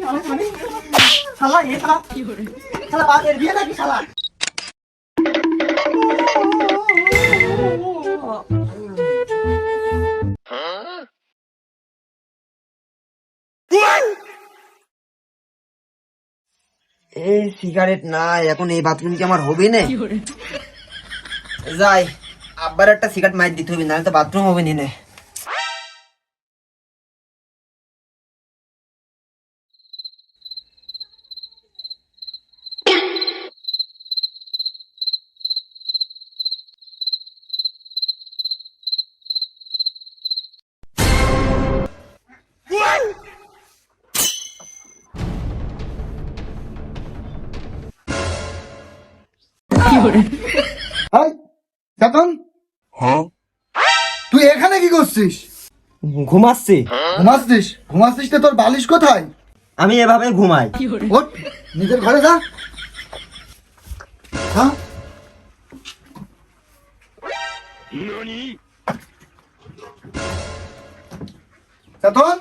শালা এ শালা শালা বাপের বিয়ে নাকি শালা? এই সিগারেট নাই, এখন এই বাথরুম কি আমার হবে না? যাই, আব্বার একটা সিগারেট মাইর দিতে হবে, নাহলে তো বাথরুম হবে না। হাই চেতন, তুই এখানে কি করছিস? ঘুমাচ্ছি। ঘুমাচ্ছিস তো? তোর বালিশ কোথায়? আমি এভাবে ঘুমাই। ওঠ, নিজের ঘরে যা। হ্যাঁ, চেতন,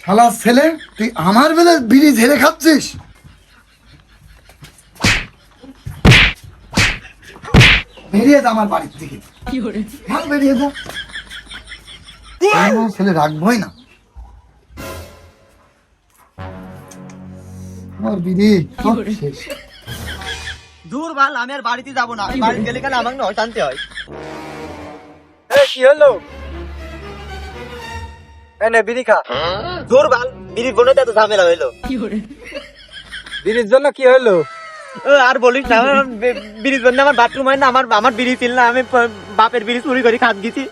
শালা ছেলে, তুই আমার বেলা বিড়ি ঝেড়ে খাচ্ছিস? বেরিয়ে যা আমার বাড়ির থেকে, মাল বেরিয়ে যা। আমার ছেলে রাখবই না। আমার বিড়ি সব শেষ। দূর বাল, আমি আর বাড়িতে যাবো না। বাড়ি গেলে কেন আমাকে না অশান্তি হয়। কি হলো? এনে বিড়ি খা। দূর বাল, বিড়ির বোনে এত ঝামেলা হইলো। বিড়ির জন্য কি হলো? আর বলিস না, বিড়ির জন্য আমার বাথরুম হয় না। আমার বিড়ি ছিল না, আমি বাপের বিড়ি চুরি করে খাত গেছি।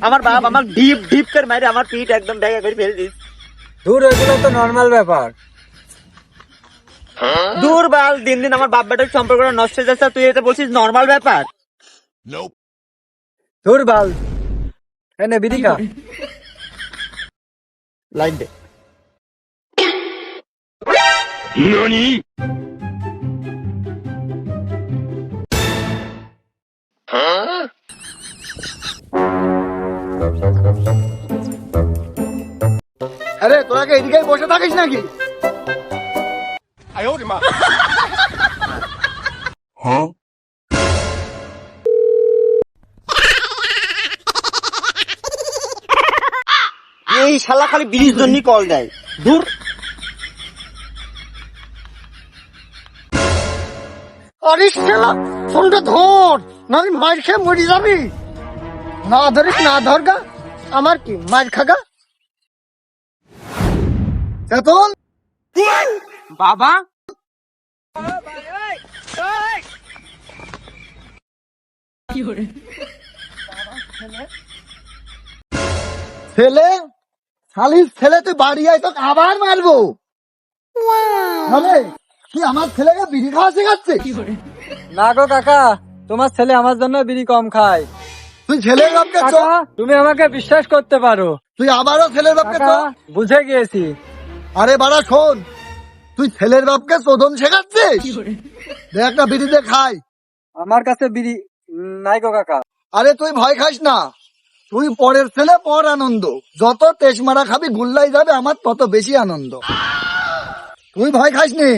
আমার বাপ আমার ডিপ ডিপ করে মারে আমার পিঠ একদম ডেকে করে ফেলে দিস। দূর, এগুলো তো নর্মাল ব্যাপার। দূর বাল, দিন দিন আমার বাপ বেটার সম্পর্কটা নষ্ট হয়ে যাচ্ছে, তুই এটা বলছিস নর্মাল ব্যাপার? দূর বাল, এনে বিড়ি খা। লাইন দে। আরে তোরা কি এদিকে বসে থাকিস নাকি? এই শালা খালি বিড়ির জন্যই কল দেয়। দূর। আরে শালা, ফোনটা ধর, নাহলে মার খেয়ে মরে যাবি। না ধরিস, না ধরগা, আমার কি মার খাগা। চেতন, বাবা, ছেলে, শালির ছেলে, তুই বাড়ি আয়, তোকে আবার মারবো। আরে তুই আমার ছেলেকে বিড়ি খাওয়া শেখাচ্ছে? না গো কাকা, তোমার ছেলে আমার জন্য বিড়ি কম খায়। তুই ছেলের বাপকে কাকা, তুমি আমাকে বিশ্বাস করতে পারো। তুই আবারও ছেলের বাপকে কাকা, বুঝে গিয়েছি। আরে বাড়া শোন, তুই ছেলের বাপকে চোদন শেখাচ্ছিস? দেখ না, বিড়িতে খাই। আমার কাছে বিড়ি নাই গো কাকা। আরে তুই ভয় খাস না, তুই পরের ছেলে পর আনন্দ। যত তেজ মারা খাবি গুল্লাই যাবে, আমার তত বেশি আনন্দ। তুই ভয় খাস নি,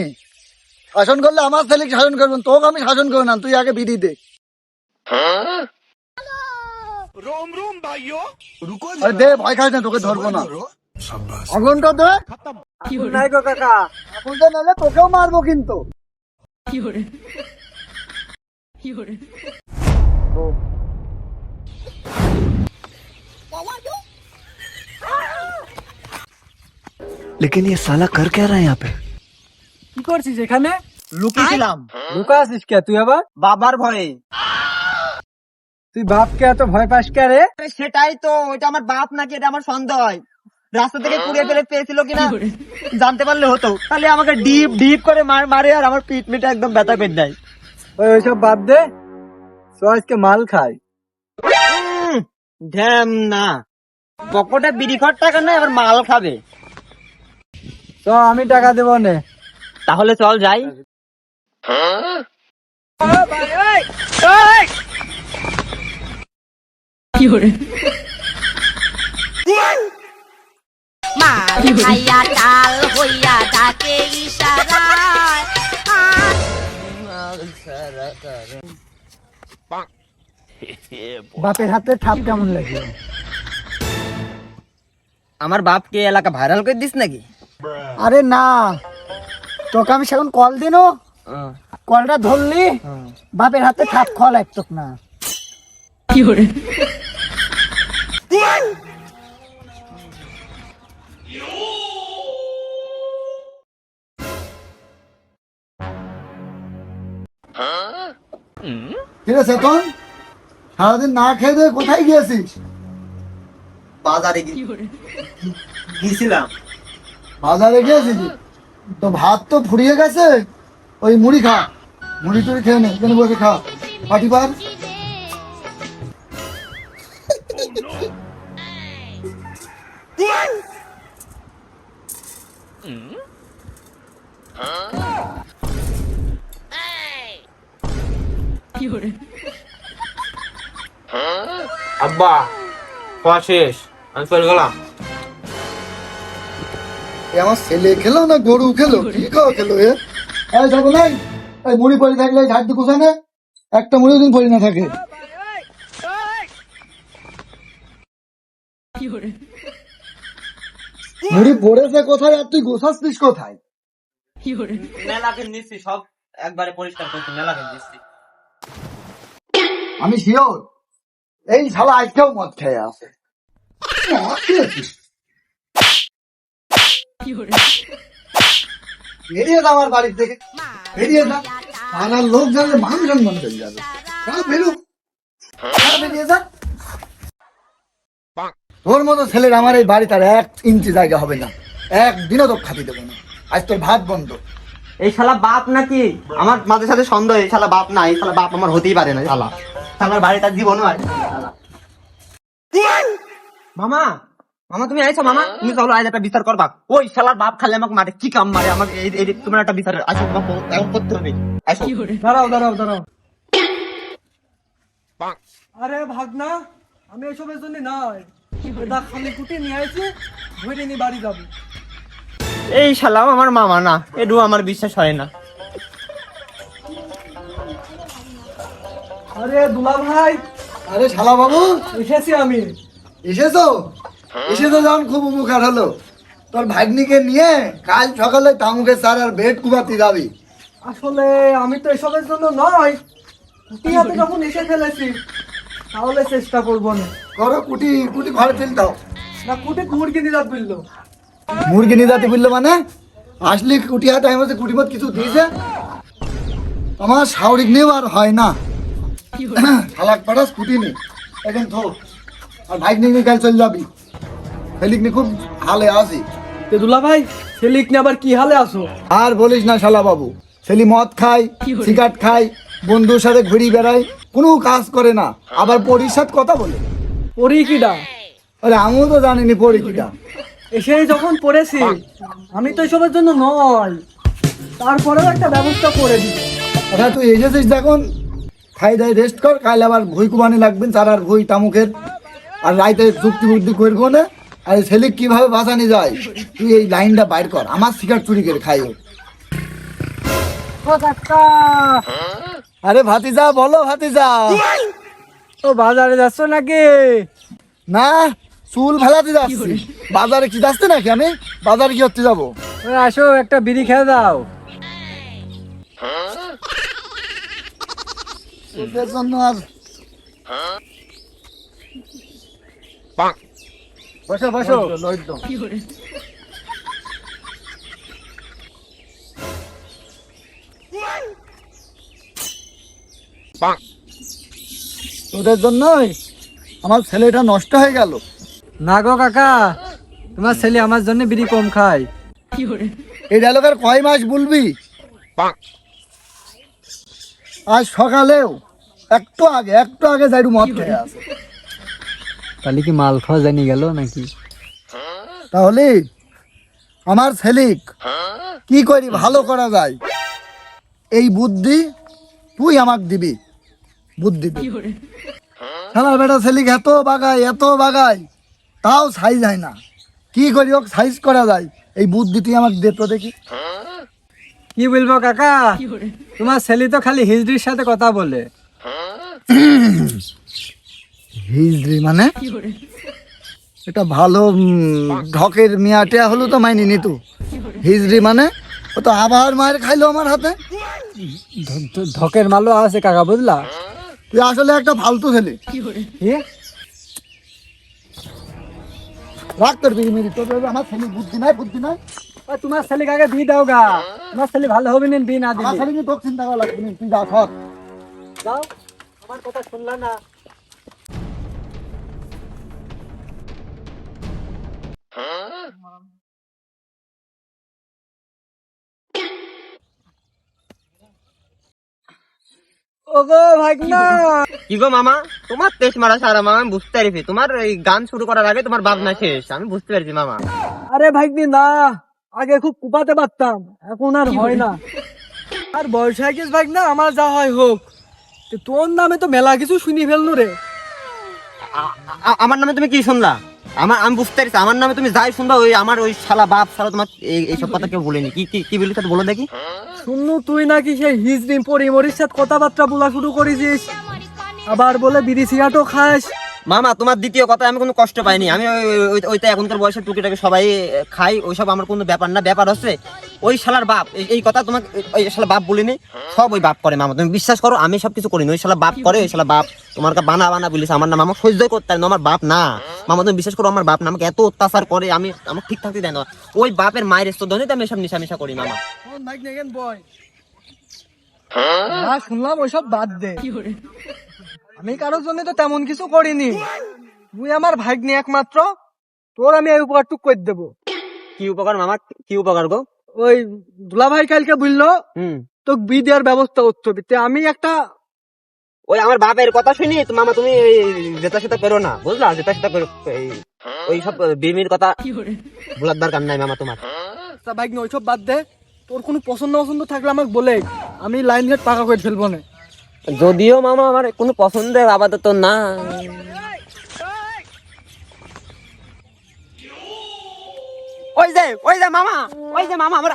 শাসন করলে আমার ছেলেকে শাসন করবেন, তোকে আমি শাসন করবো না। তুই আগে বিড়ি দে। আরে দে, ভয় খাস না, তোকে ধরবো না। আগুনটা দে। নাই গো কাকা। আগুনটা নালে তোকেও মারবো কিন্তু। लेकिन ये साला कर क्या रहा है यहाँ पे? কি করছিস এখানে? লুকিয়েছিলাম লুকা আছিস কে তুই আবার? বাবার ভয়ে। তুই বাপকে এত ভয় পাস কে রে? আরে সেটাই তো, ওইটা আমার বাপ নাকি এটা আমার সন্দেহ হয়। রাস্তা থেকে কুড়িয়ে ফেলে পেয়েছিল কিনা জানতে পারলে হতো। তাহলে আমাকে ডিপ ডিপ করে মারে আর আমার পিঠ মিটা একদম ব্যথা করে দেয়। ওইসব বাদ দে, তো আজকে মাল খাই। ঢ্যাম না, পকেটে বিড়ি খাওয়ার টাকা নাই, আবার মাল খাবে। তো আমি টাকা দেবো নে। তাহলে চল যাই। মাল খাইয়া টাল হইয়া ডাকে ইশারায় বাপের হাতে ঠাপ কেমন লাগে? আমার বাপকে এলাকা ভাইরাল করে দিস নাকি? আরে না, তোকে আমি সেখন কল দিনো, কলটা ধরলি বাপের হাতে ঠাপ খাওয়া লাগতো না। ঠিক আছে, এখন সারাদিন না খেয়ে দিয়ে কোথায় গিয়েছিস? বাজারে গিয়েছিলাম। বাজারে গিয়েছিস তো ভাত তো ফুরিয়ে গেছে, ওই মুড়ি খা, মুড়ি টুড়ি খেয়ে নে, এখানে বসে খা, পাটি পার। আব্বা খাওয়া শেষ, আমি চলে গেলাম। আমার ছেলে খেলো না গরু খেলো, কি খাওয়া খেলো এ? যাবো নাই, এই মুড়ি পড়ে থাকলে ঝাড় দি কোথানে, একটা মুড়ি দিন পড়ে না থাকে। মুড়ি পড়েছে কোথায় আর তুই গোছাচ্ছিস কোথায়? মেলাকে নিচ্ছি, সব একবারে পরিষ্কার করছি, মেলাকে নিচ্ছি। আমি শিওর এই শালা আজকেও মদ খেয়ে আছে। মদ খেয়েছিস? বেরিয়ে যা আমার বাড়ি থেকে, বেরিয়ে যা, পাড়ার লোক যাবে মান সম্মান চলে যাবে। বেরো, বেরিয়ে যা। তোর মতো ছেলের আমার এই বাড়িতে আর 1 ইঞ্চি জায়গা হবে না, একদিনও তো খাতি দেবো না। আজ তোর ভাত বন্ধ। এই শালা বাপ নাকি? আমার মাঝে সাথে সন্দেহ, এই শালা বাপ না, এই শালা বাপ আমার হতেই পারে না। শালা আমার বাড়ি তার জীবনও আর মামা, মামা তুমি আইছো? মামা তুমি চলো, আজ একটা বিচার করবা। ওই শালার বাপ খালে আমাকে মারে, কি কাম মারে আমাকে, এই তোমার একটা বিচার আসো, এখন করতে হবে। আসো, দাঁড়াও দাঁড়াও দাঁড়াও। আরে ভাগনা, আমি এসবের জন্য নয়, এটা খালি কুটি নিয়ে আইছি, ধরে নিয়ে বাড়ি যাবি। এই শালাও আমার মামা না, এডু আমার বিশ্বাস হয় না। আরে দুলা ভাই, আরে শালা বাবু, এসেছি আমি। এসেছো? এসেছো যখন খুব উপকার হলো। তোর ভাগ্নিকে নিয়ে কাল সকালে তামুকের স্যার আর বেড কুবাতে যাবি। আসলে আমি তো এসবের জন্য নয়, কুটি হাতে যখন এসে ফেলেছি তাহলে চেষ্টা করবো না। করো, কুটি কুটি ঘরে ফেল দাও। না কুটি মুরগি নিয়ে যাবে বললো। মুরগি নিয়ে যাতে বললো মানে? আসলে কুটি হাতে আমি বলছি কুটি মত কিছু দিয়েছে, আমার শাওরিক নিয়েও আর হয় না। শালাক পাঠাস কুটি নে এখন থো, আর ভাগ্নি নিয়ে কাল চলে যাবি। ফেলিক নিয়ে খুব হালে আসি। তে দুলা ভাই, সেলিক নিয়ে আবার কি হালে আসো? আর বলিস না শালা বাবু, ছেলে মদ খায়, সিগারেট খায়, বন্ধুর সাথে ঘুরি বেড়ায়, কোনো কাজ করে না, আবার পরির সাথে কথা বলে। পড়ি কিডা? আরে আমিও তো জানিনি পরি কিটা। এসে যখন পড়েছি, আমি তো এসবের জন্য নয়, তারপরেও একটা ব্যবস্থা করে দিই। আচ্ছা তুই এসেছিস দেখুন, খাই দাই রেস্ট কর, কাল আবার ভুই কুবানি লাগবেন, চার আর ভুই তামুকের, আর রাইতে চুক্তি বুদ্ধি করবো না। আর ছেলে কিভাবে বাঁচানি যায় তুই এই লাইনটা বাইর কর, আমার সিগারেট চুরি করে খাই ও। আরে ভাতিজা বলো, ভাতিজা ও বাজারে যাচ্ছ নাকি? না, চুল ফেলাতে যাচ্ছি। বাজারে কি যাচ্ছে নাকি? আমি বাজারে কি করতে যাবো? ওই আসো, একটা বিড়ি খেয়ে দাও। ওদের জন্য আর বসো বসো। ওদের জন্যই আমার ছেলেটা নষ্ট হয়ে গেল। না গো কাকা, তোমার ছেলে আমার জন্য বিড়ি কম খায়। এই ডায়লগের কয় মাস বলবি? আজ সকালেও একটু আগে যাইরু মদ খেয়ে আছে। তাহলে কি মাল খাওয়া জানি গেল নাকি? তাহলে আমার ছেলিক কি করি ভালো করা যায়, এই বুদ্ধি তুই আমাকে দিবি। বুদ্ধি খেলার বেটা ছেলিক এত বাগায় তাও ছাই যায় না। কি করি ওকে সাইজ করা যায় এই বুদ্ধি তুই আমাকে দে তো দেখি। কি বলবো কাকা, তোমার ছেলে তো খালি হিজড়ির সাথে কথা বলে। হিজড়ি মানে এটা ভালো ঢকের মিয়াটিয়া হলো তো মাইনি নিতু। হিজড়ি মানে ও তো আবার মায়ের খাইলো আমার হাতে। ধকের মালও আছে কাকা, বুঝলা? তুই আসলে একটা ফালতু ছেলে। কি? রাগ করবি মেরি, তোর আমার ছেলে বুদ্ধি নাই, বুদ্ধি নাই। ও, তোমার ছেলে কাকে দিয়ে দাও গা, তোমার ছেলে ভালো হবে না বিয়ে না আমার দিলে। ছেলে নিয়ে তোকে চিন্তা করা লাগবে না, তুই যা সর। যাও, আমার কথা শুনলা না। ওগো ভাগনা, কি গো মামা, তোমার তেজ মারা সারা মামা, আমি বুঝতে পারছি। তোমার এই গান শুরু করার আগে তোমার ভাবনা শেষ, আমি বুঝতে পারছি মামা। আরে ভাগ্নি না, আগে খুব কুপাতে পারতাম, এখন আর হয় না। আর বয়স হয়ে গেছে ভাগনা, আমার যা হয় হোক। তোর নামে তো মেলা কিছু শুনি ফেলনু রে। আমার নামে তুমি কি শুনলা? আমি বুঝতে পারছি, আমার নামে তুমি যাই শুনবা, ওই আমার ওই শালা বাপ শালা তোমার এইসব কথা কেউ বলেনি। কি কি কি বলি বলে দেখি। শুনলু তুই নাকি সেই হিজড়ি পরিমরির সাথে কথাবার্তা বলা শুরু করেছিস, আবার বলে বিড়ি সিগারেটও খাস। মামা তোমার দ্বিতীয় কথা আমি কোনো কষ্ট পাইনি। আমি ওইটা এখনকার বয়সে টুকিটাকে সবাই খাই, ওইসব আমার কোনো ব্যাপার না। ব্যাপার হচ্ছে ওই শালার বাপ, এই কথা তোমাকে ওই শালা বাপ বলিনি, সব ওই বাপ করে মামা। তুমি বিশ্বাস করো, আমি সব কিছু করিনি, ওই শালা বাপ করে। ওই শালা বাপ তোমার বানা বানা বলিস, আমার নাম আমাকে সহ্য করতে পারে না, আমার বাপ না মামা। তুমি বিশ্বাস করো, আমার বাপ না, আমাকে এত অত্যাচার করে, আমাকে ঠিক থাকতে দেয় না। ওই বাপের মায়ের স্তোধনে আমি সব নিশা করি মামা। শুনলাম ওইসব বাদ দে, আমি কারোর জন্য তো তেমন কিছু করিনি। তুই আমার ভাগ্নি একমাত্র, তোর আমি এই উপকারটুক করে দেবো। কি উপকার মামা, কি উপকার গো? ওই দুলা ভাই কালকে বললো হুম, তোকে বি দেওয়ার ব্যবস্থা করতে হবে। তে আমি একটা ওই আমার বাপের কথা শুনি তো মামা তুমি যেটা সেটা করো না, বুঝলা? যেটা সেটা করো, ওই সব বিমির কথা ভুলার দরকার নাই মামা তোমার। ভাগ্নি ওইসব বাদ দে, তোর কোনো পছন্দ পছন্দ থাকলে আমাকে বলে, আমি লাইন ঘাট পাকা করে ফেলবো না। যদিও মামা আমার কোনো পছন্দের আপাতত না। ওই যে মামা, আমার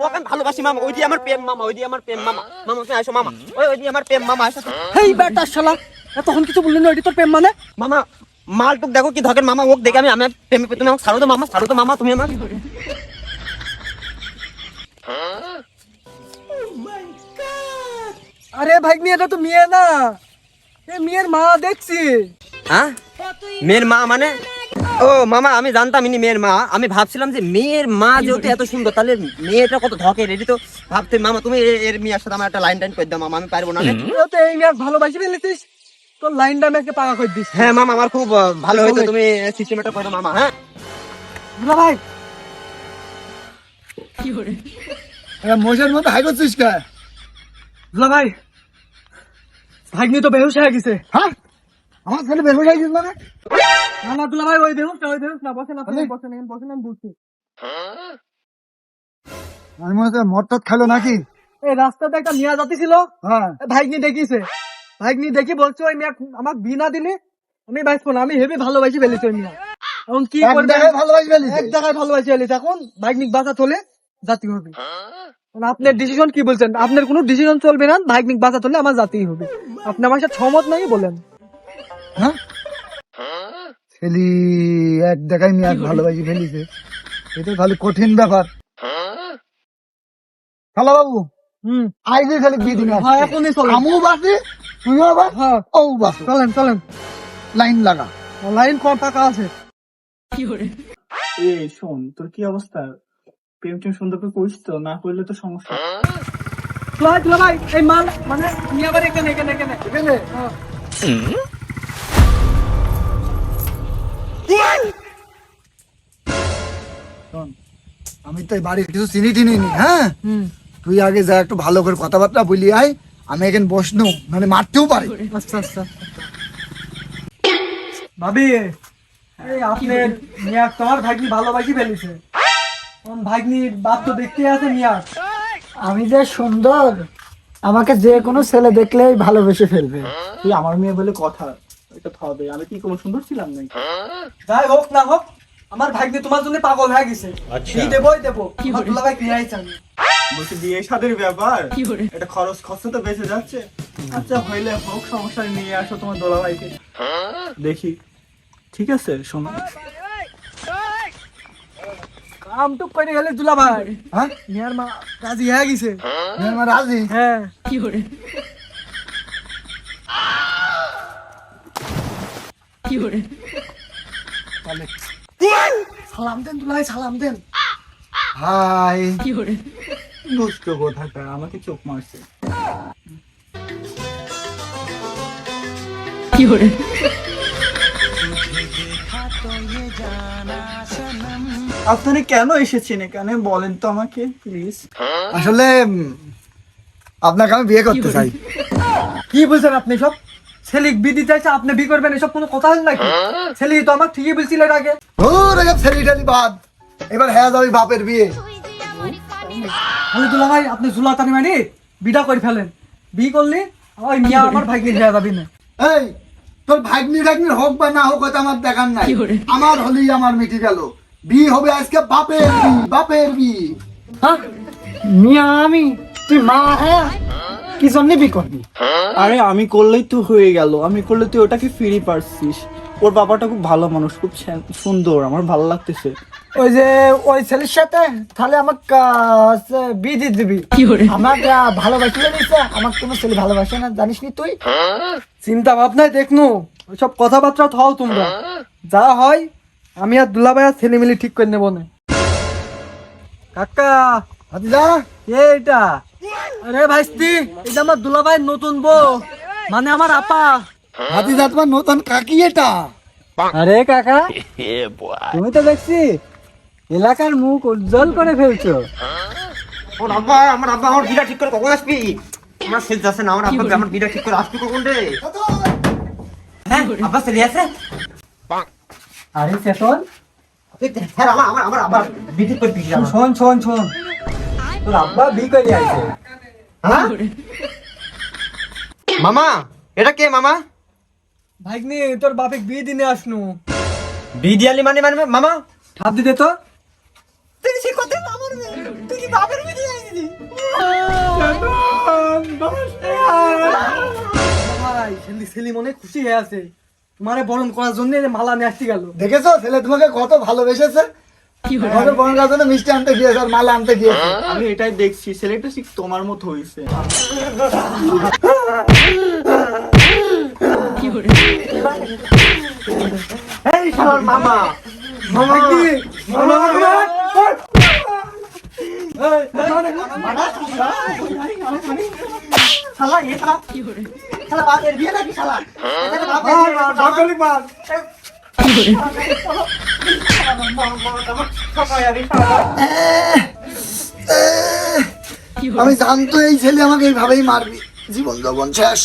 ওকে আমি ভালোবাসি মামা, ওই দিয়ে আমার প্রেম মামা, ওই দিয়ে আমার প্রেম মামা। মামা তুমি আসো মামা, ওই দিয়ে আমার প্রেম মামা, আসো। হেই বেটা শালা, তখন কিছু বললি না, ওইটি তোর প্রেম মানে? মামা মালটুক দেখো কি ধকেন মামা, ওক দেখে আমি প্রেমে, তুমি আমাকে ছাড়ো তো মামা, ছাড়ো তো মামা তুমি আমার। আরে ভাগ্নি, এটা তো মেয়ে না, এ মেয়ের মা দেখছি। হ্যাঁ, মেয়ের মা মানে? ও মামা, আমি জানতাম ইনি মেয়ের মা। আমি ভাবছিলাম যে মেয়ের মা যেহেতু এত সুন্দর, তাহলে মেয়েটা কত ধকের, এটি তো ভাবতে। মামা তুমি এর মেয়ের সাথে আমার একটা লাইন টাইন করে দাও মামা, আমি পারবো না। তুইও তো এই মেয়ে ভালোবাসি ফেলেছিস, তোর লাইনটা আমি একটা পাকা করে দিস। হ্যাঁ মামা, আমার খুব ভালো হয়েছে, তুমি সিস্টেমটা করে দাও মামা। হ্যাঁ দুলা ভাই, মোষের মতো হাই করছিস কে? দুলা ভাই, ভাগ্নি তো বেহুশ হয়ে গেছে। হ্যাঁ, আমার ছেলে বের হয়ে গেছিস মানে? না না দুলা ভাই, ওই বেহুশ না, বসেন আপনি, বসেন আমি বলছি। আমি মনে হচ্ছে মটট খেলো নাকি? এই রাস্তাতে একটা মিয়া জাতি ছিল, হ্যাঁ, ভাগ্নি দেখিছে, ভাগ্নি দেখি বলছে ওই মেয়ে আমাকে বিনা দিলে আমি বাঁচবো না, আমি হেবি ভালোবাসি ফেলেছি ওই মেয়ে। এখন কি এক করবে? জায়গায় ভালোবাসি ফেলিস। এক জায়গায় ভালোবাসি ফেলেছি, এখন ভাগ্নিক বাঁচা চলে জাতি হবে। আপনার ডিসিশন কি বলছেন? আপনার কোনো ডিসিশন চলবে না, ভাগ্নিক বাঁচা চলে আমার জাতি হবে। আপনি আমার সাথে সহমত নাই বলেন। হ্যাঁ, ছেলি এক দেখায় মেয়ে ভালোবাসি ফেলিছে, এটা তাহলে কঠিন ব্যাপার। শালা বাবু, আইজে ছেলে বিয়ে দিন। হ্যাঁ, এখনই চলেন। আমিও বাসি, তুইও বাস, হ্যাঁ, ও বাস। চলেন চলেন, লাইন লাগা। লাইন কম টাকা আছে। এই শোন, তোর কি অবস্থা? প্রেম টেম সুন্দর করে করিস তো, না করলে তো সমস্যা। দুলা ভাই, এই মাল মানে নিয়ে আবার এখানে এখানে এখানে এখানে। হ্যাঁ। শোন, আমি তো এই বাড়ির কিছু চিনি টিনি নি। হ্যাঁ, তুই আগে যা একটু ভালো করে কথাবার্তা বলি আয়, আমি এখানে বসনু, মানে মারতেও পারি। আচ্ছা আচ্ছা, ভাবি এই আপনার মিয়া তোমার ভাগ্নি ভালোবাসি ফেলেছে। ভাগ্নির বাপ তো দেখতে আছে মিয়া, আমি যে সুন্দর, আমাকে যে কোনো ছেলে দেখলেই ভালোবেসে ফেলবে। তুই আমার মেয়ে বলে কথা, এটা তো হবে। আমি কি কোনো সুন্দর ছিলাম নাকি? যাই হোক না হোক, আমার ভাগ্নে তোমার জন্য পাগল হয়ে গেছে। কি দেবই দেবো, আমার দুলাভাই নিয়ে আইছে আমি। বলছি বিয়ে শাদীর ব্যাপার, এটা খরচ খরচা তো বেঁচে যাচ্ছে। আচ্ছা হইলে হোক, সমস্যা নেই, নিয়ে আসো তোমার দোলাভাইকে দেখি। ঠিক আছে শোনো, কাম টুক করে গেলে দুলাভাই হ্যাঁ মিয়ার মা রাজি হয়ে গেছে। মেয়ের মা রাজি? হ্যাঁ সালাম দেন দুলাভাই, সালাম দেন। হাই দুষ্ট কোথাটা আমাকে চোখ মারছে। আপনারা কেন এসেছেন এখানে বলেন তো আমাকে প্লিজ। আসলে আপনাকে আমি বিয়ে করতে চাই। কি বলছেন আপনি সব? ছেলে বিয়ে দিতে চাইছে, আপনি বিয়ে করবেন, এসব কোনো কথা হল নাকি? ছেলে তো আমার ঠিকই বলছিল এর আগে। ধুর, এসব ছেলে টেলি বাদ, এবার হ্যাঁ যাবি বাপের বিয়ে। তাহলে দুলাভাই আপনি জুলাতানি মানে বিটা করে ফেলেন। বিয়ে করলে ওই মিয়া আমার ভাগ্যে হয়ে যাবি না। এই তোর ভাগ্নি টাগ্নির হোক বা না হোক ওটা আমার দেখার নাই, আমার হলেই আমার মিটে গেল। বিয়ে হবে আজকে বাপের বিয়ে, বাপের বিয়ে। হ্যাঁ মিয়া আমি, তুই মা হ্যাঁ কি জন্য বি করবি? আরে আমি করলেই তো হয়ে গেল, আমি করলে তুই ওটাকে ফিরে পারছিস। ওর বাবাটা খুব ভালো মানুষ, খুব সুন্দর, আমার ভালো লাগতেছে। ওই যে ওই ছেলের সাথে তাহলে আমাকে বিয়ে দিয়ে দিবি। আমাকে ভালোবাসলে নিছে, আমার কোনো ছেলে ভালোবাসে না, জানিস নি তুই? চিন্তা ভাবনায় দেখনু, ওইসব কথাবার্তা থাও তোমরা। যা হয় আমি আর দুলাভাই আর ছেলে মিলে ঠিক করে নেবো না। কাকা হাতিজা, এইটা, আরে ভাইস্তি, এটা আমার দুলাভাই নতুন বউ, মানে আমার আপা। হাতিজা তোমার নতুন কাকি এটা? আরে কাকা, তুমি তো দেখছি এলাকার মুখ উজ্জ্বল করে ফেলছো। আমার আব্বা আমার বিটা ঠিক করে কখন আসবি? আমার শেষ যাচ্ছে না, আমার আব্বা আমার বিটা ঠিক করে আসবি কখন রে? হ্যাঁ আব্বা চলে আছে। আরে চেতন, স্যার আমার আব্বা বিটি করে দিছি। শোন শোন শোন, তোর আব্বা বি করে আইছে। হ্যাঁ মামা, এটা কে মামা? ভাগ্নি তোর বাপে বিয়ে দিনে আসনু। বিদিয়ালি মানে মানে মামা ঠাপ দিতে তো। তুই সে কথা আমার তুই কি বাপের বিয়ে দিয়ে আইছিস? ভাই ছেলে ছেলে মনে খুশি হয়ে আছে, তোমারে বরণ করার জন্য মালা নিয়ে আসতে গেল। দেখেছো ছেলে তোমাকে কত ভালোবেসেছে, তোমাদের বোনের জন্য মিষ্টি আনতে গিয়েছে আর মালা আনতে গিয়েছে। আমি এটাই দেখছি, ছেলেটা ঠিক তোমার মতো হয়েছে। এই শালার মামা, ভাগ্নি, শালা এ শালা শালা বাপের বিয়ে নাকি শালা? এখানে বাপের আমি জানতো এই ছেলে আমাকে এইভাবেই মারবি, জীবন যৌবন শেষ।